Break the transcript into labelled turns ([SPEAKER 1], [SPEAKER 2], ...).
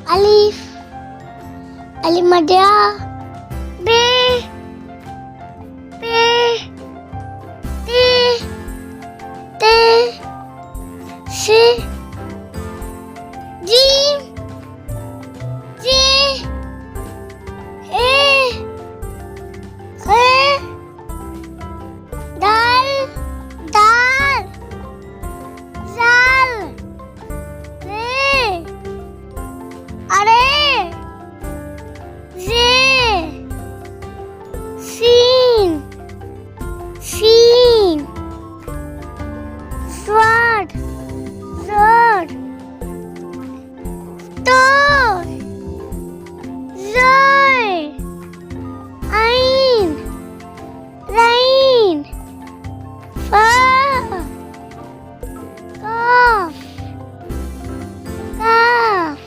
[SPEAKER 1] Alif. Alif Madia. B. B. T. T. C. G. G. A. K. Dal. Dal. Zal. Re. Are. Z. Sin. Sin. Sword. Sword. Stone.